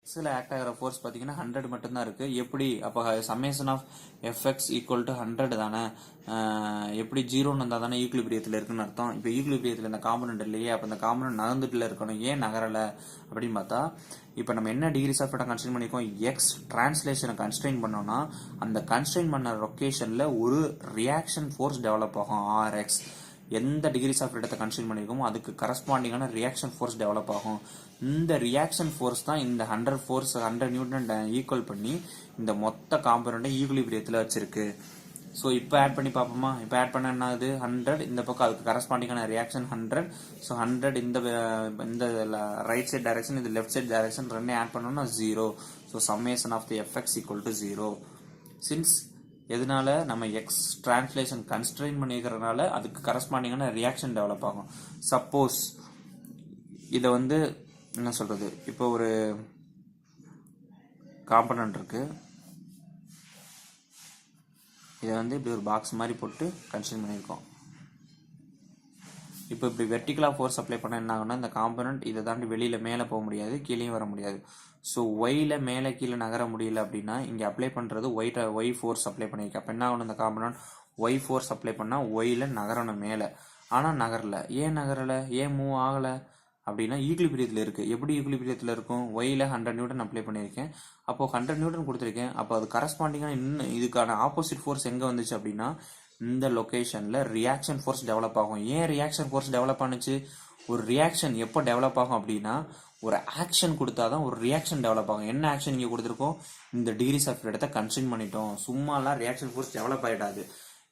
எக்ஸில் ஆக்ட் ஆகிற ஃபோர்ஸ் பார்த்தீங்கன்னா 100 மட்டும்தான் இருக்குது. எப்படி அப்போ summation of FX equal to 100 தானே? எப்படி ஜீரோன்னு வந்தால் தானே ஈக்குலிபிரியத்தில் இருக்குன்னு அர்த்தம். இப்போ ஈக்குலிபிரியத்தில் இந்த காம்பனண்ட் இல்லையே, அப்போ இந்த காம்பனண்ட் நகர்ந்துட்டுல இருக்கணும், ஏன் நகரலை அப்படின்னு பார்த்தா, இப்போ நம்ம என்ன டிகிரிஸ் ஆஃப் ஃப்ரீடம் கன்ஸ்ட்ரெயின் பண்ணியிருக்கோம், எக்ஸ் டிரான்ஸ்லேஷனை கன்ஸ்ட்ரெயின் பண்ணோம்னா அந்த கன்ஸ்ட்ரெயின் பண்ண லொக்கேஷனில் ஒரு ரியாக்ஷன் ஃபோர்ஸ் டெவலப் ஆகும். ஆர்எக்ஸ் எந்த டிகிரிஸ் ஆஃப் ஃப்ரீடத்தை கன்ஸ்ட்ரெயின் பண்ணியிருக்கோமோ அதுக்கு கரஸ்பாண்டிங்கான ரியாக்ஷன் ஃபோர்ஸ் டெவலப் ஆகும். இந்த ரியாக்ஷன் ஃபோர்ஸ் தான் இந்த 100 ஃபோர்ஸ் 100 நியூட்டன் ஈக்குவல் பண்ணி இந்த மொத்த காம்பனண்ட்டை ஈக்குலிபிரியத்தில் வச்சிருக்கு. ஸோ இப்போ ஆட் பண்ணி பார்ப்போமா? இப்போ ஆட் பண்ண என்ன ஆகுது? 100 இந்த பக்கம் அதுக்கு கரஸ்பாண்டிங்கான ரியாக்ஷன் 100. ஸோ 100 இந்த ரைட் சைட் டைரக்ஷன், இது லெஃப்ட் சைட் டைரக்ஷன், ரெண்டையும் ஆட் பண்ணோம்னா 0. So summation of the FX equal to 0. Since எதனால நம்ம எக்ஸ் டிரான்ஸ்லேஷன் கன்ஸ்ட்ரெயின் பண்ணிக்கிறதுனால அதுக்கு கரஸ்பாண்டிங்கான ரியாக்ஷன் டெவலப் ஆகும். சப்போஸ் இதை வந்து என்ன சொல்றது, இப்போ ஒரு காம்பனண்ட் இருக்கு, இதை வந்து இப்படி ஒரு பாக்ஸ் மாதிரி போட்டு கன்ஸ்ட்ரெயின் பண்ணியிருக்கோம். இப்போ இப்படி வெர்டிகலா ஃபோர்ஸ் அப்ளை பண்ண என்ன ஆகும்னா, இந்த காம்பனண்ட் இதை தாண்டி வெளியில மேலே போக முடியாது, கீழேயும் வர முடியாது. ஸோ ஒய்ல மேலே கீழே நகர முடியல அப்படின்னா இங்கே அப்ளை பண்ணுறது ஒய் ஃபோர்ஸ் அப்ளை பண்ணியிருக்கேன். அப்போ என்ன ஆகணும், இந்த காம்பனண்ட் ஒய் ஃபோர்ஸ் அப்ளை பண்ணால் ஒய்ல நகரணும் மேலே. ஆனால் நகரல. ஏன் நகரல, ஏன் மூவ் ஆகலை அப்படின்னா ஈக்குலிபிரியத்தில் இருக்குது. எப்படி ஈக்குலிபிரியத்தில் இருக்கும்? ஒய்ல 100 நியூட்டன் அப்ளை பண்ணியிருக்கேன், அப்போ 100 நியூட்டன் கொடுத்துருக்கேன். அப்போ அது கரஸ்பாண்டிங்காக இன்னும் இதுக்கான ஆப்போசிட் ஃபோர்ஸ் எங்கே வந்துச்சு அப்படின்னா இந்த லொகேஷன்ல ரியாக்ஷன் ஃபோர்ஸ் டெவலப் ஆகும். ஏன் ரியாக்ஷன் ஃபோர்ஸ் டெவலப் ஆனிச்சு? ஒரு ரியாக்ஷன் எப்போ டெவலப் ஆகும் அப்படின்னா ஒரு ஆக்ஷன் கொடுத்தாதான் ஒரு ரியாக்ஷன் டெவலப் ஆகும். என்ன ஆக்ஷன் இங்கே கொடுத்துருக்கோம்? இந்த டிகிரிஸ் ஆஃப் ஃப்ரீடத்தை கன்ஸ்ட்ரெயின் பண்ணிட்டோம். சும்மாலாம் ரியாக்ஷன் ஃபோர்ஸ் டெவலப் ஆகிடாது.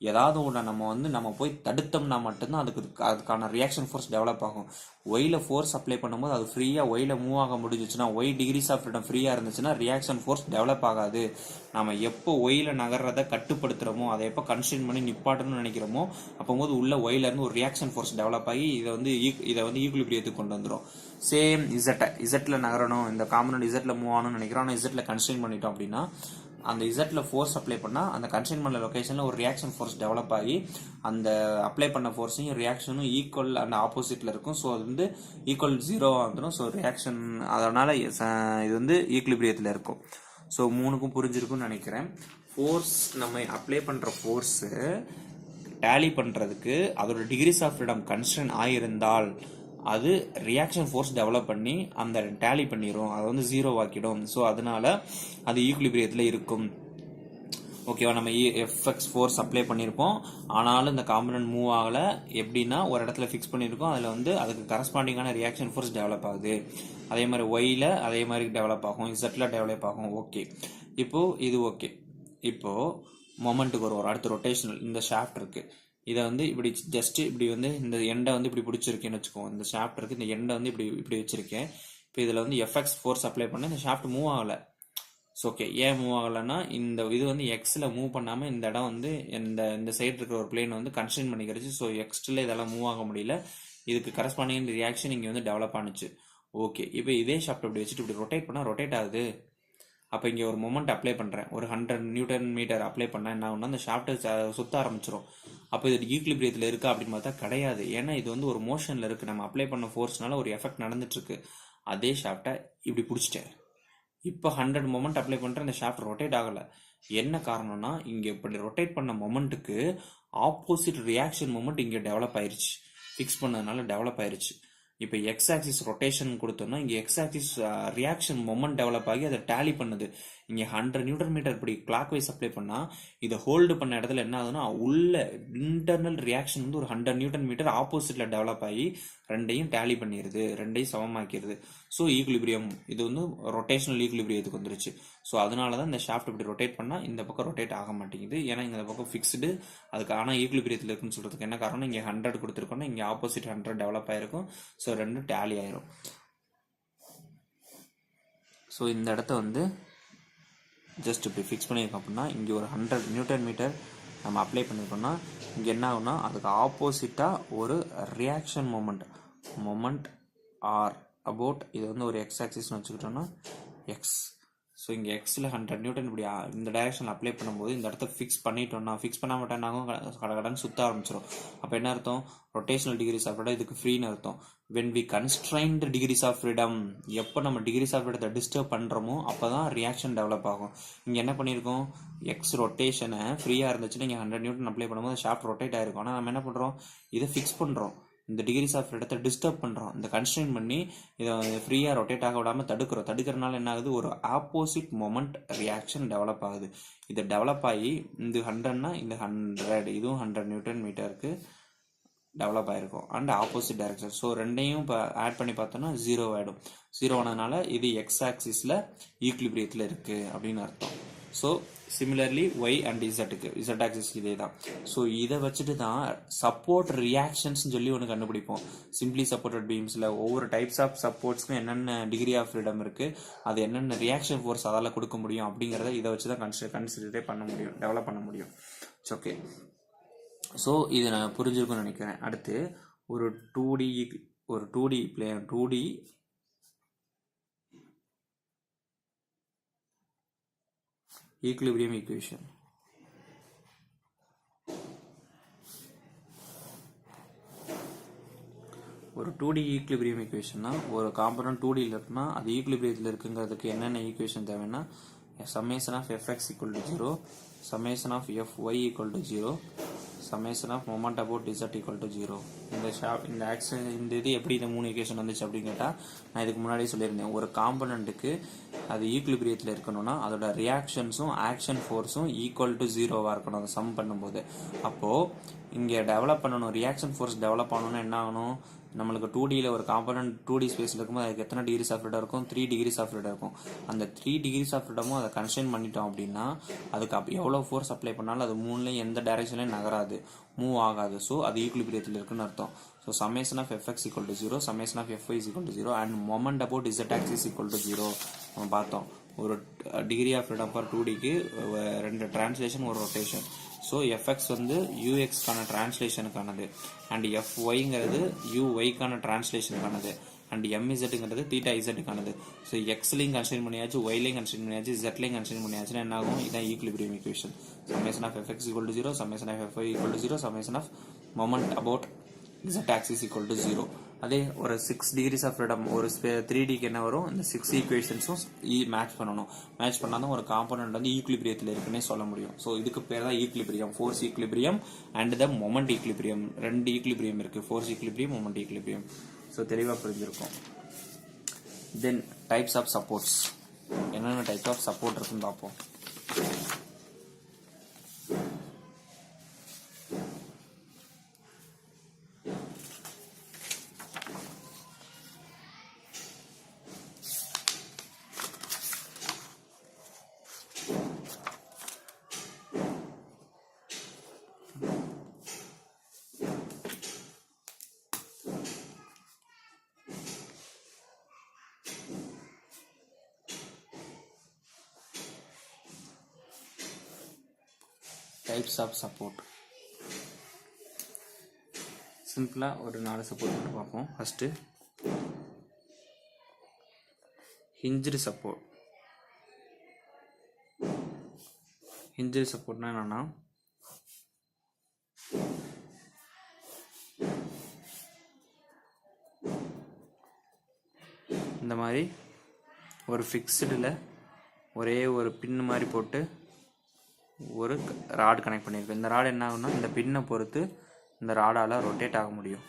ஏதாவது ஒன்று நம்ம போய் தடுத்தோம்னா மட்டும்தான் அதுக்கான ரியாக்ஷன் ஃபோர்ஸ் டெவலப் ஆகும். ஒயில ஃபோர்ஸ் அப்ளை பண்ணும்போது அது ஃப்ரீயாக ஒயில மூவ் ஆக முடிஞ்சிச்சுன்னா, ஒய் டிகிரிஸ் ஆஃப் ஃப்ரீடம் ஃப்ரீயாக இருந்துச்சுன்னா ரியாக்ஷன் ஃபோர்ஸ் டெவலப் ஆகாது. நம்ம எப்போ ஒயில நகர்றதை கட்டுப்படுத்துகிறோமோ, அதை எப்போ கன்ஸ்ட்ரெயின் பண்ணி நிப்பாட்டணும்னு நினைக்கிறோமோ அப்போது உள்ள ஒயில இருந்து ஒரு ரியாக்ஷன் ஃபோர்ஸ் டெவலப் ஆகி இதை வந்து ஈக்குலிபிரியத்துக்கு கொண்டு வந்துடும். சேம் இசட்ல நகரணும், இந்த காம்பனண்ட் இசட்ல மூவ் ஆகணும்னு நினைக்கிறோம், ஆனால் இசட்ல கன்ஸ்ட்ரெயின் பண்ணிட்டோம் அப்படின்னா அந்த இசட்ல ஃபோர்ஸ் அப்ளை பண்ணால் அந்த கன்ஸ்ட்ரெயின் பண்ண லொகேஷனில் ஒரு ரியாக்ஷன் ஃபோர்ஸ் டெவலப் ஆகி அந்த அப்ளை பண்ண ஃபோர்ஸையும் ரியாக்ஷனும் ஈக்குவல் அந்த ஆப்போசிட்ல இருக்கும். ஸோ அது வந்து ஈக்குவல் 0 வந்துடும். ஸோ ரியாக்ஷன் அதனால இது வந்து ஈக்குலிபிரியத்தில் இருக்கும். ஸோ மூணுக்கும் புரிஞ்சிருக்கும்னு நினைக்கிறேன். ஃபோர்ஸ் நம்ம அப்ளை பண்ணுற ஃபோர்ஸு டேலி பண்ணுறதுக்கு அதோட டிகிரிஸ் ஆஃப் ஃப்ரீடம் கன்ஸ்ட்ரெயின் ஆகியிருந்தால் அது ரியாக்ஷன் ஃபோர்ஸ் டெவலப் பண்ணி அந்த டேலி பண்ணிடும், அதை வந்து 0 ஆக்கிடும். ஸோ அதனால அது ஈக்குலிபிரியத்தில் இருக்கும். ஓகேவா? நம்ம எஃப்எக்ஸ் ஃபோர்ஸ் அப்ளை பண்ணியிருப்போம், ஆனாலும் இந்த காம்பனண்ட் மூவ் ஆகலை. எப்படின்னா ஒரு இடத்துல ஃபிக்ஸ் பண்ணியிருக்கோம், அதில் வந்து அதுக்கு கரஸ்பாண்டிங்கான ரியாக்ஷன் ஃபோர்ஸ் டெவலப் ஆகுது. அதே மாதிரி ஒய்ல அதே மாதிரி டெவலப் ஆகும், இசட்ல டெவலப் ஆகும். ஓகே, இப்போ இது ஓகே. இப்போ மொமெண்ட்டுக்கு ஒரு அடுத்த ரொட்டேஷனல் இந்த ஷாஃப்ட் இருக்கு, இதை வந்து இப்படி ஜஸ்ட் இப்படி வந்து இந்த எண்டை வந்து இப்படி பிடிச்சிருக்கேன்னு வச்சுக்கோங்க. இந்த ஷாஃப்ட் இருக்கு, இந்த எண்டை வந்து இப்படி வச்சிருக்கேன். இப்போ இதில் வந்து எஃப்எக்ஸ் ஃபோர்ஸ் அப்ளை பண்ண இந்த ஷாஃப்ட் மூவ் ஆகலை. ஸோ ஓகே, ஏன் மூவ் ஆகலைன்னா இந்த இது வந்து எக்ஸில் மூவ் பண்ணாமல் இந்த இடம் வந்து இந்த சைடு இருக்கிற ஒரு பிளேன் வந்து கன்ஸ்ட்ரெயின் பண்ணிக்கிறச்சு. ஸோ எக்ஸ்டில் இதெல்லாம் மூவ் ஆக முடியல. இதுக்கு கரஸ்பாண்டிங் ரியாக்ஷன் இங்கே வந்து டெவலப் ஆனிச்சு. ஓகே, இப்போ இதே ஷாஃப்ட் இப்படி வச்சுட்டு இப்படி ரொட்டேட் பண்ணால் ரொட்டேட் ஆகுது. அப்போ இங்கே ஒரு மொமெண்ட் அப்ளை பண்ணுறேன், ஒரு 100 நியூட்டன் மீட்டர் அப்ளை பண்ணால் என்ன ஆகும்னா அந்த ஷாஃப்ட்டை சுத்த ஆரம்பிச்சிடும். அப்போ இது ஈக்குலிபிரியத்தில் இருக்கா அப்படின்னு பார்த்தா கிடையாது. ஏன்னா இது வந்து ஒரு மோஷனில் இருக்குது, நம்ம அப்ளை பண்ண ஃபோர்ஸ்னால ஒரு எஃபெக்ட் நடந்துட்டு இருக்கு. அதே ஷாஃப்ட்டை இப்படி பிடிச்சிட்டேன். இப்போ 100 மொமெண்ட் அப்ளை பண்ணுற இந்த ஷாஃப்ட் ரொட்டேட் ஆகலை. என்ன காரணம்னா இங்கே இப்படி ரொட்டேட் பண்ண மொமெண்ட்டுக்கு ஆப்போசிட் ரியாக்ஷன் மொமெண்ட் இங்கே டெவலப் ஆயிருச்சு, ஃபிக்ஸ் பண்ணதுனால டெவலப் ஆயிருச்சு. இப்போ எக்ஸ் ஆக்சிஸ் ரொட்டேஷன் கொடுத்தோம்னா இங்கே X axis reaction moment develop ஆகி அதை டேலி பண்ணுது. இங்கே 100 நியூட்டன் மீட்டர் இப்படி கிளாக் வைஸ் அப்ளை பண்ணால் இதை ஹோல்டு பண்ண இடத்துல என்ன ஆகுதுன்னா உள்ள இன்டர்னல் ரியாக்ஷன் வந்து ஒரு 100 நியூட்டன் மீட்டர் ஆப்போசிட்ல டெவலப் ஆகி ரெண்டையும் டேலி பண்ணிடுது, ரெண்டையும் சமமாக்கிடுது. ஸோ ஈக்குலிபிரியம் இது வந்து ரொட்டேஷனல் ஈக்குலிபிரியத்துக்கு வந்துருச்சு. ஸோ அதனால தான் இந்த ஷாஃப்ட் இப்படி ரொட்டேட் பண்ணால் இந்த பக்கம் ரொட்டேட் ஆக மாட்டேங்குது. ஏன்னா இந்த பக்கம் ஃபிக்ஸ்டு, அதுக்கு ஆனால் ஈக்குலிபிரியத்தில் இருக்குன்னு சொல்றதுக்கு என்ன காரணம், இங்கே 100 கொடுத்துருக்கோன்னா இங்கே ஆப்போசிட் 100 டெவலப் ஆயிருக்கும். ஸோ ரெண்டும் டேலி ஆயிரும். ஸோ இந்த இடத்த வந்து ஜஸ்ட் இப்படி ஃபிக்ஸ் பண்ணியிருக்கோம் அப்படின்னா இங்கே ஒரு 100 நியூட்டன் மீட்டர் நம்ம அப்ளை பண்ணியிருக்கோம்னா இங்கே என்ன ஆகும்னா அதுக்கு ஆப்போசிட்டாக ஒரு ரியாக்ஷன் மொமெண்ட் ஆர் அபவுட் இது வந்து ஒரு எக்ஸ் ஆக்சிஸ்னு வச்சுக்கிட்டோம்னா எக்ஸ். ஸோ இங்கே எக்ஸில் 100 நியூட்டன் இப்படி இந்த டைரக்ஷனில் அப்ளை பண்ணும்போது இந்த இடத்த ஃபிக்ஸ் பண்ணிட்டோம்னா, ஃபிக்ஸ் பண்ண மாட்டேன்னாலும் கடகடன்னு சுற்ற ஆரம்பிச்சிடும். அப்போ என்ன அர்த்தம்? ரொட்டேஷனல் டிகிரிஸ் ஆஃப் ஃப்ரீடம் இதுக்கு ஃப்ரீன்னு அர்த்தம். When we constrained degrees of freedom, எப்போ நம்ம டிகிரிஸ் ஆஃப் ஃப்ரீடத்தை டிஸ்டர்ப் பண்ணுறோமோ அப்போ தான் ரியாக்ஷன் டெவலப் ஆகும். இங்கே என்ன பண்ணியிருக்கோம்? எக்ஸ் ரொட்டேஷனை ஃப்ரீயாக இருந்துச்சுன்னா இங்கே 100 நியூட்டன் அப்ளை பண்ணும்போது ஷாஃப்ட் ரொட்டேட் ஆகிருக்கும். ஆனால் நம்ம என்ன பண்ணுறோம்? இதை ஃபிக்ஸ் பண்ணுறோம். இந்த டிகிரிஸ் ஆஃப் ஃப்ரீடத்தை டிஸ்டர்ப் பண்ணுறோம். இந்த கன்ஸ்ட்ரெயின் பண்ணி இதை ஃப்ரீயாக ரொட்டேட் ஆக விடாமல் தடுக்கிறோம். தடுக்கிறனால என்ன ஆகுது? ஒரு ஆப்போசிட் மொமெண்ட் ரியாக்ஷன் டெவலப் ஆகுது. இது டெவலப் ஆகி இந்த 100னா இந்த 100, இதுவும் 100 நியூட்டன் மீட்டருக்கு டெவலப் ஆகிருக்கும் அண்ட் ஆப்போசிட் டைரக்ஷன். ஸோ ரெண்டையும் இப்போ ஆட் பண்ணி பார்த்தோன்னா 0 ஆகிடும். 0 ஆனதுனால இது எக்ஸ் ஆக்சிஸில் ஈக்குலிபிரியத்தில் இருக்குது அப்படின்னு அர்த்தம். ஸோ சிமிலர்லி ஒய் அண்ட் இசட்டுக்கு, இசட் ஆக்சிஸ் இதே தான். ஸோ இதை வச்சுட்டு தான் சப்போர்ட் ரியாக்ஷன்ஸ்னு சொல்லி ஒன்று கண்டுபிடிப்போம். சிம்பிளி சப்போர்ட்டட் பீம்ஸில் ஒவ்வொரு டைப்ஸ் ஆஃப் சப்போர்ட்ஸ்க்கும் என்னென்ன டிகிரி ஆஃப் ஃப்ரீடம் இருக்குது, அது என்னென்ன ரியாக்ஷன் ஃபோர்ஸ் அதால் கொடுக்க முடியும் அப்படிங்கிறத இதை வச்சு தான் கன்சிடரே பண்ண முடியும், டெவலப் பண்ண முடியும். It's okay. ஸோ இது நான் புரிஞ்சிருக்குன்னு நினைக்கிறேன். அடுத்து ஒரு 2D plane 2D equilibrium equation. ஒரு 2D ஈக்குலிபிரியம் ஈக்குவேஷன்னா ஒரு காம்பனன்ட் 2Dயில் இருக்குன்னா அது ஈக்குலிபிரியத்தில் இருக்குங்கிறதுக்கு என்னென்ன ஈக்குவேஷன் தேவைன்னா summation of fx = 0, summation of fy = 0, summation of moment about z = 0. இந்த ஆக்ஷன் இந்த இது எப்படி இந்த 3 ஈக்குவேஷன் வந்துச்சு அப்படின்னு கேட்டால் நான் இதுக்கு முன்னாடியே சொல்லியிருந்தேன். ஒரு காம்பனண்ட்டுக்கு அது ஈக்குலிபிரியத்தில் இருக்கணும்னா அதோட ரியாக்ஷன்ஸும் ஆக்ஷன் ஃபோர்ஸும் ஈக்குவல் டு 0வாக இருக்கணும் அதை சம் பண்ணும்போது. அப்போது இங்கே டெவலப் பண்ணணும், ரியாக்ஷன் ஃபோர்ஸ் டெவலப் பண்ணணும்னா என்ன ஆகணும்? நம்மளுக்கு 2Dயில் ஒரு காம்பனண்ட் 2D ஸ்பேஸில் இருக்கும்போது அதுக்கு எத்தனை டிகிரிஸ் ஆஃப் ஃப்ரீடம் இருக்கும்? 3 டிகிரிஸ் ஆஃப் ஃப்ரீடம் இருக்கும். அந்த 3 டிகிரிஸ் ஆஃப் ஃப்ரீடமும் அதை கன்ஸ்ட்ரெயின் பண்ணிட்டோம் அப்படின்னா அதுக்கு எவ்வளோ ஃபோர்ஸ் அப்ளை பண்ணாலும் அது 3லையும் எந்த டைரக்ஷன்லையும் நகராது, மூவ் ஆகாது. ஸோ அது ஈக்குலிபிரியத்தில் இருக்குன்னு அர்த்தம். So summation of fx = 0, summation of fy = 0 and moment about z axis = 0 நம்ம பார்த்தோம். ஒரு டிகிரி ஆஃப் ஃப்ரீடம் ஃபார் 2Dக்கு 2 டிரான்ஸ்லேஷன், ஒரு ரொட்டேஷன். ஸோ எஃப்எக்ஸ் வந்து யூஎக்ஸ்க்கான டிரான்ஸ்லேஷனுக்கானது அண்ட் எஃப்ஒய்ங்கிறது யூஒய்க்கான டிரான்ஸ்லேஷனுக்கானது அண்ட் எம்இசட்டுங்கிறது தீட்டா இசட்டுக்கானது. ஸோ எக்ஸ்லையும் கன்ஸ்ட்ரெயின் பண்ணியாச்சு, ஒய்லையும் கன்ஸ்ட்ரெயின் பண்ணியாச்சு, ஜெட்லையும் கன்ஸ்ட்ரெயின் பண்ணியாச்சுன்னா என்ன ஆகும்? இதான் equilibrium equation. Summation of fx = 0, summation of fy = 0, summation of moment about z axis = 0. அதே ஒரு 6 டிகிரிஸ் ஆஃப் ஃப்ரீடம் ஒரு 3Dக்கு என்ன வரும்? இந்த 6 ஈக்குவேஷன்ஸும் மேட்ச் பண்ணணும். மேட்ச் பண்ணால் தான் ஒரு காம்பனண்ட் வந்து ஈக்குலிபிரியத்தில் இருக்குன்னே சொல்ல முடியும். ஸோ இதுக்கு பேர் தான் equilibrium, force equilibrium and the moment equilibrium. 2 equilibrium இருக்குது, force equilibrium, moment equilibrium. So தெளிவாக புரிஞ்சிருக்கும். தென் டைப்ஸ் ஆஃப் சப்போர்ட்ஸ், என்னென்ன டைப்ஸ் ஆஃப் சப்போர்ட் இருக்குன்னு பார்ப்போம். டைப்ஸ் ஆஃப் சப்போர்ட் சிம்பிளாக ஒரு 4 சப்போர்ட் மட்டும் பார்ப்போம். First ஹிஞ்ச்டு support. ஹிஞ்ச்டு சப்போர்ட்னா என்னன்னா இந்த மாதிரி ஒரு ஃபிக்ஸ்டில் ஒரே ஒரு பின் மாதிரி போட்டு ஒரு ராட் கனெக்ட் பண்ணியிருக்கோம். இந்த ராட் என்ன ஆகும்னா இந்த பின்னை பொறுத்து இந்த ராடால் ரொட்டேட் ஆக முடியும்.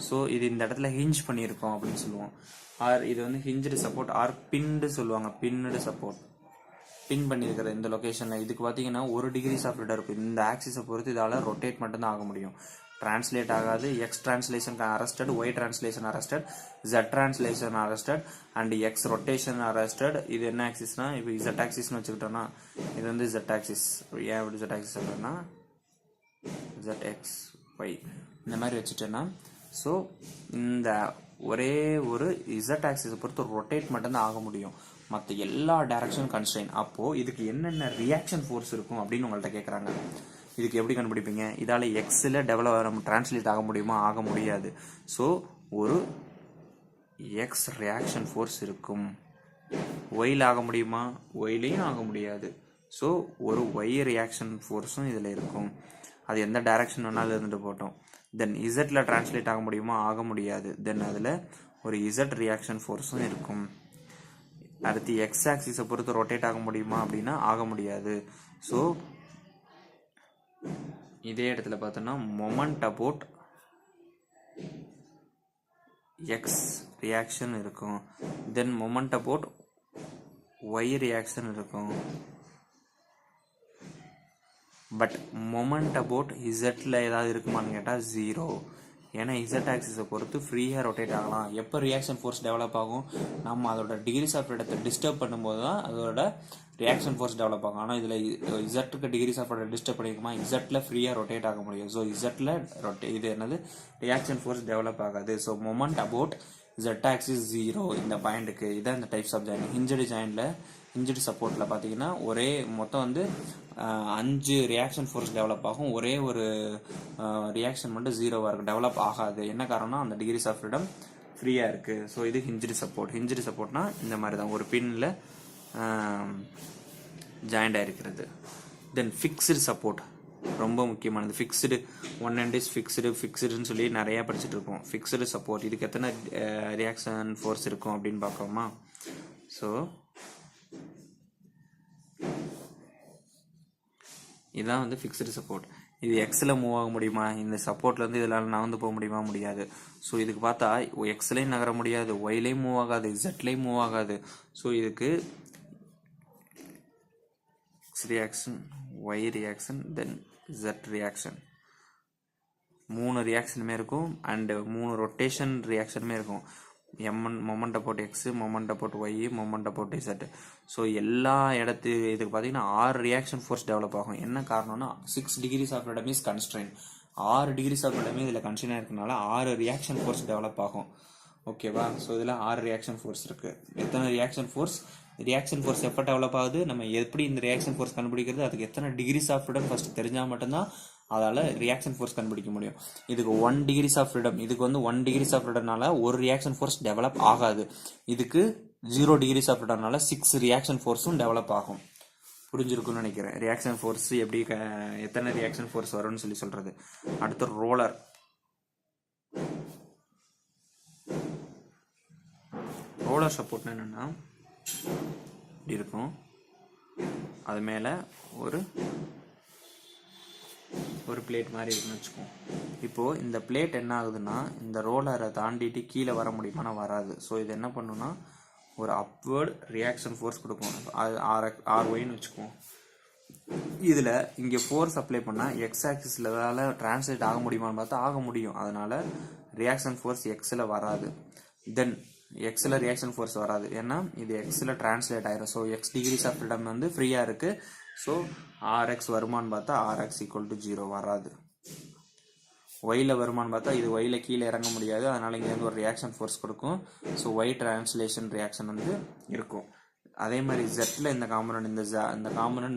ஸோ இது இந்த இடத்துல ஹிஞ்ச் பண்ணியிருக்கோம் அப்படின்னு சொல்லுவோம். ஆர் இது வந்து ஹிஞ்ச்டு சப்போர்ட் ஆர் பின்டு சொல்லுவாங்க. பின்டு சப்போர்ட், பின் பண்ணியிருக்கிற இந்த லொக்கேஷனில் இதுக்கு பார்த்தீங்கன்னா 1 டிகிரிஸ் ஆஃப் ஃப்ரீடம் இருக்கும். இந்த ஆக்சிஸை பொறுத்து இதால் ரொட்டேட் மட்டும்தான் ஆக முடியும், டிரான்ஸ்லேட் ஆகாது. X translation arrested, Y translation arrested, Z translation arrested and X rotation arrested. இது என்ன ஆக்சிஸ்னா இப்போ ஜெட் ஆக்சிஸ்னு வச்சுக்கிட்டோம்னா இது வந்து ஜெட் ஆக்சிஸ். ஏன் இப்படி ஜெட் ஆக்சிஸ் சொல்கிறேன்னா ஜெட் எக்ஸ் ஒய் இந்த மாதிரி வச்சுட்டேன்னா ஸோ இந்த ஒரே ஒரு இசட் ஆக்சிஸை பொறுத்து ரொட்டேட் மட்டும்தான் ஆக முடியும், மற்ற எல்லா டைரக்ஷன் கன்ஸ்ட்ரெயின். அப்போது இதுக்கு என்னென்ன ரியாக்ஷன் ஃபோர்ஸ் இருக்கும் அப்படின்னு உங்கள்கிட்ட கேட்குறாங்க. இதுக்கு எப்படி கண்டுபிடிப்பீங்க? இதால் எக்ஸில் டெவலப் டிரான்ஸ்லேட் ஆக முடியுமா? ஆக முடியாது. ஸோ ஒரு எக்ஸ் ரியாக்ஷன் ஃபோர்ஸ் இருக்கும். ஒயில் ஆக முடியுமா? ஒயிலையும் ஆக முடியாது. ஸோ ஒரு ஒய் ரியாக்ஷன் ஃபோர்ஸும் இதில் இருக்கும். அது எந்த டைரக்ஷன் வேணாலும் இருந்துட்டு போட்டோம். தென் இசட்டில் டிரான்ஸ்லேட் ஆக முடியுமா? ஆக முடியாது. தென் அதில் ஒரு இசட் ரியாக்ஷன் ஃபோர்ஸும் இருக்கும். அடுத்து எக்ஸ் ஆக்சிஸை பொறுத்து ரொட்டேட் ஆக முடியுமா அப்படின்னா ஆக முடியாது. ஸோ இதே இடத்துல பார்த்தோன்னா மொமெண்ட் அபவுட் எக்ஸ் ரியாக்ஷன் இருக்கும். தென் மொமெண்ட் அபவுட் ஒய் ரியாக்ஷன் இருக்கும். பட் மொமெண்ட் அபவுட் இசட்டில் ஏதாவது இருக்குமான்னு கேட்டால் 0. ஏன்னா இசட் ஆக்சிஸை பொறுத்து ஃப்ரீயாக ரொட்டேட் ஆகலாம். எப்போ ரியாக்ஷன் ஃபோர்ஸ் டெவலப் ஆகும்? நம்ம அதோட டிகிரிஸ் ஆஃப் ஃப்ரீடத்தை டிஸ்டர்ப் பண்ணும்போது தான் அதோட ரியாக்ஷன் ஃபோர்ஸ் டெவலப் ஆகும். ஆனால் இதில் இசட்டுக்கு டிகிரிஸ் ஆஃப் ஃப்ரீடத்தை டிஸ்டர்ப் பண்ணிக்குமா? இசட்டில் ஃப்ரீயாக ரொட்டேட் ஆக முடியும். ஸோ இசட்டில் இது என்னது ரியாக்ஷன் ஃபோர்ஸ் டெவலப் ஆகாது. So moment about Z axis 0 இந்த பாயிண்ட்டுக்கு. இதான் இந்த டைப்ஸ் ஆஃப் ஜாயின். ஹிஞ்சடு ஜாயினில் ஹிஞ்சடு சப்போர்ட்டில் பார்த்தீங்கன்னா ஒரே மொத்தம் வந்து 5 ரியாக்ஷன் ஃபோர்ஸ் டெவலப் ஆகும். ஒரே ஒரு ரியாக்ஷன் மட்டும் 0வாக இருக்கும், டெவலப் ஆகாது. என்ன காரணம்? அந்த டிகிரிஸ் ஆஃப் ஃப்ரீடம் ஃப்ரீயாக இருக்குது. ஸோ இது ஹிஞ்சடு சப்போர்ட். ஹிஞ்சடு சப்போர்ட்னா இந்த மாதிரி தான் ஒரு பின்னில் ஜாயிண்ட் ஆகிருக்கிறது. தென் ஃபிக்ஸ்டு சப்போர்ட் ரொம்ப முக்கியமானது. ஃபிக்ஸ்டு ஒன் அண்ட் இஸ் ஃபிக்ஸ்டுன்னு சொல்லி நிறையா படிச்சுட்டு இருக்கோம். ஃபிக்ஸ்டு சப்போர்ட் இதுக்கு எத்தனை ரியாக்ஷன் ஃபோர்ஸ் இருக்கும் அப்படின்னு பார்க்கோமா? ஸோ இதுதான் வந்து ஃபிக்ஸ்டு சப்போர்ட். இது எக்ஸில் மூவ் ஆக முடியுமா? இந்த சப்போர்ட்லேருந்து இதெல்லாம் நகர்ந்து போக முடியுமா? முடியாது. ஸோ இதுக்கு பார்த்தா எக்ஸ்லையும் நகர முடியாது, ஒய்லையும் மூவ் ஆகாது, இசட்லையும் மூவ் ஆகாது. ஸோ இதுக்கு X reaction, Y reaction, then Z reaction, 3 ரியாக்ஷனுமே இருக்கும். அண்டு 3 ரொட்டேஷன் ரியாக்ஷனுமே இருக்கும். Moment about X, moment about Y, moment about Z. So எல்லா இதுக்கு பார்த்தீங்கன்னா 6 ரியாக்ஷன் ஃபோர்ஸ் டெவலப் ஆகும். என்ன காரணம்னா 6 degrees of freedom is constrain. 6 degrees of freedom இதில் கன்ஸ்ட்ரெயின் இருக்கிறதுனால 6 ரியாக்ஷன் ஃபோர்ஸ் டெவலப் ஆகும். ஓகேவா? ஸோ இதில் 6 ரியாக்ஷன் ஃபோர்ஸ் இருக்குது. எத்தனை ரியாக்ஷன் ஃபோர்ஸ் எப்போ டெவலப் ஆகுது? நம்ம எப்படி இந்த ரியாக்ஷன் ஃபோர்ஸ் கண்டுபிடிக்கிறது? அதுக்கு எத்தனை டிகிரிஸ் ஆஃப் ஃப்ரீடம் ஃபர்ஸ்ட் தெரிஞ்சால் மட்டும்தான் அதால் ரியாக்ஷன் ஃபோர்ஸ் கண்டுபிடிக்க முடியும். இதுக்கு 1 டிகிரிஸ் ஆஃப் ஃப்ரீடம், இதுக்கு வந்து 1 டிகிரிஸ் ஆஃப் ஃப்ரீடம்னால ஒரு ரியாக்ஷன் ஃபோர்ஸ் டெவலப் ஆகாது. இதுக்கு 0 டிகிரிஸ் ஆஃப் ஃப்ரீடம்னால 6 ரியாக்ஷன் ஃபோர்ஸும் டெவலப் ஆகும். புரிஞ்சிருக்குன்னு நினைக்கிறேன். ரியாக்ஷன் ஃபோர்ஸ் எப்படி எத்தனை ரியாக்ஷன் ஃபோர்ஸ் வரும்னு சொல்லி சொல்கிறது. அடுத்து ரோலர். ரோலர் சப்போர்ட்னா என்னென்னா இப்படி இருக்கும். அது மேலே ஒரு பிளேட் மாதிரி இருக்குன்னு வச்சுக்கோம். இப்போது இந்த பிளேட் என்ன ஆகுதுன்னா இந்த ரோலரை தாண்டிட்டு கீழே வர முடியுமானா வராது. ஸோ இது என்ன பண்ணுன்னா ஒரு அப்வேர்டு ரியாக்ஷன் ஃபோர்ஸ் கொடுக்கும். அது RYன்னு வச்சுக்குவோம். இதில் இங்கே ஃபோர்ஸ் அப்ளை பண்ணால் எக்ஸ் ஆக்சிஸில் டிரான்ஸ்லேட் ஆக முடியுமான்னு பார்த்தா ஆக முடியும். அதனால் ரியாக்ஷன் ஃபோர்ஸ் எக்ஸில் வராது. தென் எக்ஸில் ரியாக்ஷன் ஃபோர்ஸ் வராது, ஏன்னா இது எக்ஸில் டிரான்ஸ்லேட் ஆயிரும். So X degrees of freedom வந்து ஃப்ரீயாக இருக்குது. ஸோ RX வருமானு பார்த்தா RX = 0 வராது. ஒயில் வருமானு பார்த்தா இது ஒயில் கீழே இறங்க முடியாது, அதனால் இங்கேருந்து ஒரு ரியாக்ஷன் ஃபோர்ஸ் கொடுக்கும். ஸோ ஒய் டிரான்ஸ்லேஷன் ரியாக்ஷன் வந்து இருக்கும். அதே மாதிரி ஜெட்டில் இந்த காம்பனண்ட்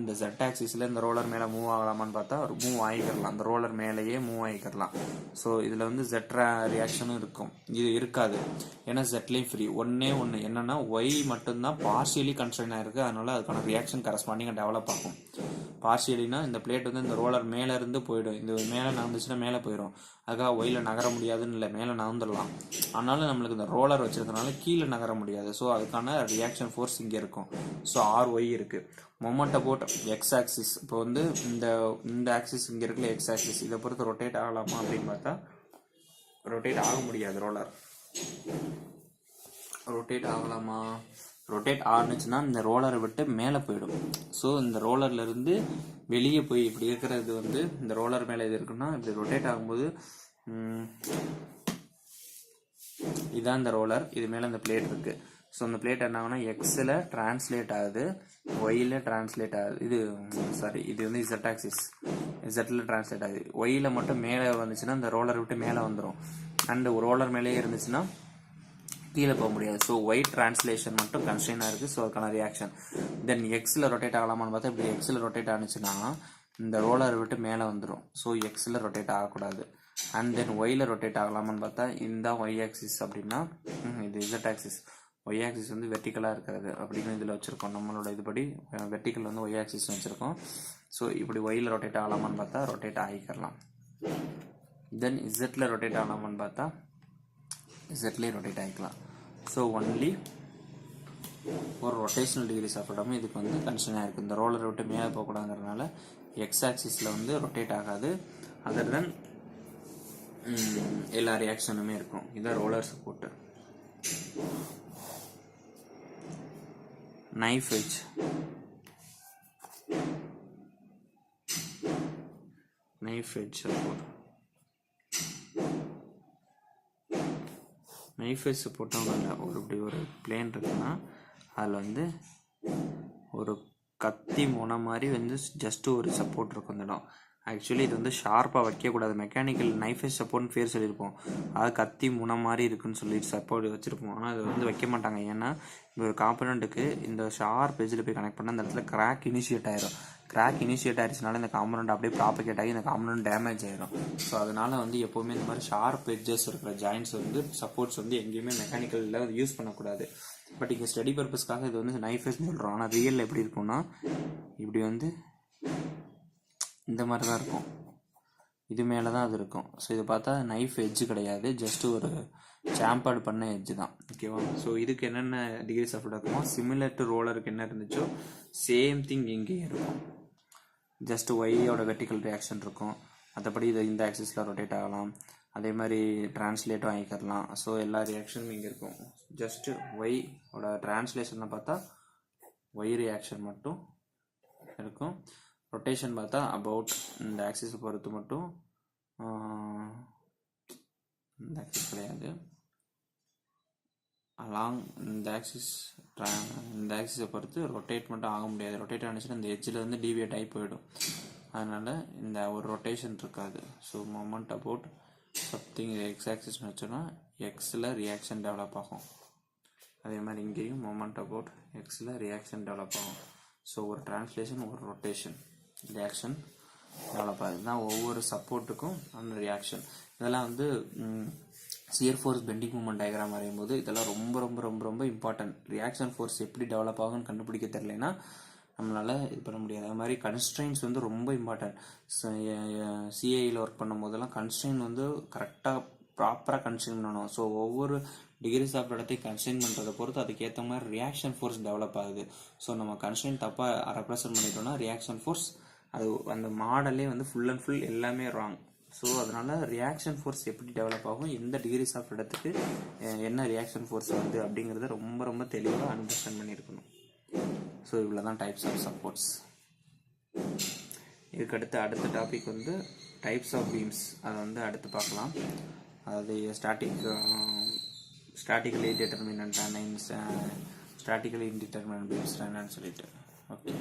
இந்த ஜெட் ஆக்சிஸில் இந்த ரோலர் மேலே மூவ் ஆகலாமான்னு பார்த்தா மூவ் ஆகிக்கிறலாம். அந்த ரோலர் மேலேயே மூவ் ஆகிக்கிறலாம். ஸோ இதில் வந்து ஜெட் ரியாக்ஷனும் இருக்கும், இது இருக்காது. ஏன்னா ஜெட்லேயும் ஃப்ரீ. ஒன்று என்னென்னா ஒய் மட்டும்தான் பார்ஷியலி கன்ஸ்ட்ரெயின் ஆகிருக்கு. அதனால அதுக்கான ரியாக்ஷன் கரஸ்பாண்டிங்காக டெவலப் ஆகும். பார்ஷியலினா இந்த பிளேட் வந்து இந்த ரோலர் மேலே இருந்து போயிடும். இந்த மேலே நகர்ந்துச்சுன்னா மேலே போயிடும். அதுக்காக ஒயில் நகர முடியாதுன்னு இல்லை, மேலே நகர்ந்துடலாம். ஆனாலும் நம்மளுக்கு இந்த ரோலர் வச்சிருக்கனால கீழே நகர முடியாது. ஸோ அதுக்கான ரியாக்ஷன் ஃபோர்ஸ் இங்கே இருக்கும். ஸோ RY இருக்குது. மொமெண்ட் அபவுட் எக்ஸ் ஆக்சிஸ், இப்போ வந்து இந்த ஆக்சிஸ் இங்கே இருக்குல்ல எக்ஸ் ஆக்சிஸ், இதை பொறுத்து ரொட்டேட் ஆகலாமா அப்படின்னு பார்த்தா ரொட்டேட் ஆக முடியாது. ரோலர் ரொட்டேட் ஆகலாமா? ரொட்டேட் ஆனிச்சுன்னா இந்த ரோலரை விட்டு மேலே போயிடும். ஸோ இந்த ரோலர்லேருந்து வெளியே போய் இப்படி இருக்கிறது வந்து இந்த ரோலர் மேலே இது இருக்குன்னா இப்படி ரொட்டேட் ஆகும்போது இதுதான் இந்த ரோலர், இது மேலே இந்த பிளேட் இருக்குது. ஸோ அந்த பிளேட் என்ன ஆகுனா எக்ஸில் டிரான்ஸ்லேட் ஆகுது, ஒயில் டிரான்ஸ்லேட் ஆகுது. இது வந்து இசட் ஆக்சிஸ், இசட்டில் டிரான்ஸ்லேட் ஆகுது. ஒயில் மட்டும் மேலே வந்துச்சுன்னா இந்த ரோலரை விட்டு மேலே வந்துடும். அண்டு ரோலர் மேலேயே இருந்துச்சுன்னா கீழே போக முடியாது. ஸோ ஒயிட் டிரான்ஸ்லேஷன் மட்டும் கன்ஸ்ட்ரெயினாக இருக்குது. ஸோ அதுக்கான ரியாக்ஷன். தென் எக்ஸில் ரொட்டேட் ஆகலாமான்னு பார்த்தா இப்படி எக்ஸில் ரொட்டேட் ஆனிச்சுன்னா இந்த ரோலரை விட்டு மேலே வந்துடும். ஸோ எக்ஸில் ரொட்டேட் ஆகக்கூடாது. அண்ட் தென் ஒயில் ரொட்டேட் ஆகலாமான்னு பார்த்தா இந்த ஒய் ஆக்சிஸ் அப்படின்னா இது இசட் ஆக்சிஸ். ஒய் ஆக்சிஸ் வந்து வெர்டிக்கலாக இருக்கிறது அப்படின்னு இதில் வச்சுருக்கோம். நம்மளோட இதுபடி வெர்டிக்கல் வந்து ஒய் ஆக்சிஸ் வச்சுருக்கோம். ஸோ இப்படி ஒயில் ரொட்டேட் ஆகலாமான்னு பார்த்தா ரொட்டேட் ஆகிக்கலாம். தென் இசட்டில் ரொட்டேட் ஆகலாமான்னு பார்த்தா இசட்லேயே ரொட்டேட் ஆகிக்கலாம். ஸோ ஒன்லி ஒரு ரொட்டேஷனல் டிகிரிஸ் ஆஃப் ஃப்ரீடம் இதுக்கு வந்து கன்ஸ்ட்ரெயினாக இருக்குது. இந்த ரோலரை விட்டு மேலே போகக்கூடாதுங்கிறதுனால எக்ஸ் ஆக்சிஸில் வந்து ரொட்டேட் ஆகாது. அதர் தென் எல்லா ரியாக்ஷனுமே இருக்கும். இதான் roller support. Knife edge support. Knife edge சப்போர்ட்டும் ஒரு இப்படி ஒரு பிளேன் இருக்குன்னா அதில் வந்து ஒரு கத்தி முனை மாதிரி வந்து ஜஸ்ட் ஒரு சப்போர்ட் இருக்கும் இந்த இடம். ஆக்சுவலி இது வந்து ஷார்ப்பாக வைக்கக்கூடாது. மெக்கானிக்கல் நைஃப் எட்ஜ் சப்போர்ட்னு பேர் சொல்லியிருப்போம். அது கத்தி முனை மாதிரி இருக்குன்னு சொல்லிட்டு சப்போர்ட் வச்சுருப்போம். ஆனால் அது வந்து வைக்க மாட்டாங்க. ஏன்னா இந்த ஒரு காம்பனண்ட்டுக்கு இந்த ஷார்ப் எட்ஜில் போய் கனெக்ட் பண்ணால் அந்த இடத்துல கிராக் இனிஷியேட் ஆயிரும். கிராக் இனிஷியேட் ஆயிடுச்சுனால இந்த காம்பனண்ட் அப்படியே ப்ராபகேட் ஆகி இந்த காம்பனண்ட் டேமேஜ் ஆயிரும். ஸோ அதனால வந்து எப்போவுமே இந்த மாதிரி ஷார்ப் எட்ஜஸ் இருக்கிற ஜாயின்ட்ஸ் வந்து சப்போர்ட்ஸ் வந்து எங்கேயுமே மெக்கானிக்கலில் யூஸ் பண்ணக்கூடாது. பட் இங்கே ஸ்டடி பர்பஸ்க்காக இது வந்து நைஃப் எட்ஜ்னு சொல்கிறோம். ஆனால் ரியல் எப்படி இருக்கும்னா இப்படி வந்து இந்த மாதிரி தான் இருக்கும். இது மேலே தான் அது இருக்கும். ஸோ இதை பார்த்தா நைஃப் எட்ஜு கிடையாது, ஜஸ்ட் ஒரு சாம்பர்டு பண்ண எட்ஜு தான். ஓகேவா? ஸோ இதுக்கு என்னென்ன டிகிரிஸ் ஆஃப் ஃப்ரீடம் இருக்குமோ சிமிலர் டு ரோலருக்கு என்ன இருந்துச்சோ சேம் திங் இங்கேயும் இருக்கும். ஜஸ்ட் ஒய்யோட வெர்டிக்கல் ரியாக்ஷன் இருக்கும். மற்றபடி இது இந்த ஆக்சிஸில் ரொட்டேட் ஆகலாம். அதே மாதிரி டிரான்ஸ்லேட்டும் ஆகிக்கிறலாம். ஸோ எல்லா ரியாக்ஷனும் இங்கே இருக்கும். ஜஸ்ட்டு ஒய்யோட டிரான்ஸ்லேஷனை பார்த்தா ஒய் ரியாக்ஷன் மட்டும் இருக்கும். ரொட்டேஷன் பார்த்தா அபவுட் இந்த ஆக்சிஸை பொறுத்து மட்டும் இந்த ஆக்சிஸ் கிடையாது, அலாங் இந்த ஆக்சிஸை பொறுத்து ரொட்டேட் மட்டும் ஆக முடியாது. ரொட்டேட் ஆனிச்சுன்னா இந்த எட்ஜில் வந்து டீவியேட் ஆகி போயிடும். அதனால் இந்த ஒரு ரொட்டேஷன் இருக்காது. So moment about something X ஆக்சிஸ்னு வச்சோன்னா எக்ஸில் ரியாக்ஷன் டெவலப் ஆகும். அதே மாதிரி இங்கேயும் மொமெண்ட் அபவுட் எக்ஸில் ரியாக்ஷன் டெவலப் ஆகும். ஸோ ஒரு டிரான்ஸ்லேஷன் ஒரு ரொட்டேஷன் ரியாக்ஷன் டெவலப் ஆகுது. தான் ஒவ்வொரு சப்போர்ட்டுக்கும் அந்த ரியாக்ஷன். இதெல்லாம் வந்து shear force bending moment diagram வரையும் போது இதெல்லாம் ரொம்ப ரொம்ப ரொம்ப ரொம்ப இம்பார்ட்டன்ட். ரியாக்ஷன் ஃபோர்ஸ் எப்படி டெவலப் ஆகும்னு கண்டுபிடிக்க தெரியலனா நம்மளால் இது பண்ண முடியாது. அது மாதிரி கன்ஸ்ட்ரெயின்ஸ் வந்து ரொம்ப இம்பார்ட்டன்ட். சிஏயில் ஒர்க் பண்ணும் போதெல்லாம் கன்ஸ்ட்ரெயின் வந்து கரெக்டாக ப்ராப்பராக கன்ஸ்ட்ரெயின் பண்ணணும். ஸோ ஒவ்வொரு டிகிரிஸ் ஆஃப் இடத்தையும் கன்ஸ்ட்ரெயின் பண்ணுறதை பொறுத்து அதுக்கேற்ற மாதிரி ரியாக்ஷன் ஃபோர்ஸ் டெவலப் ஆகுது. ஸோ நம்ம கன்ஸ்ட்ரெயின் தப்பாக ரெப்ரசன்ட் பண்ணிட்டோம்னா ரியாக்ஷன் ஃபோர்ஸ் அது அந்த மாடலே வந்து ஃபுல் அண்ட் ஃபுல் எல்லாமே ராங். ஸோ அதனால் ரியாக்ஷன் ஃபோர்ஸ் எப்படி டெவலப் ஆகும், எந்த டிகிரிஸ் ஆஃப் இடத்துக்கு என்ன ரியாக்ஷன் ஃபோர்ஸ் வருது அப்படிங்கிறத ரொம்ப ரொம்ப தெளிவாக அண்டர்ஸ்டாண்ட் பண்ணியிருக்கணும். ஸோ இவ்வளோ தான் டைப்ஸ் ஆஃப் சப்போர்ட்ஸ். இதுக்கடுத்து அடுத்த டாபிக் வந்து டைப்ஸ் ஆஃப் பீம்ஸ். அதை வந்து அடுத்து பார்க்கலாம். அதாவது statically determinant statically indeterminate beams என்னன்னு சொல்லிட்டு. ஓகே.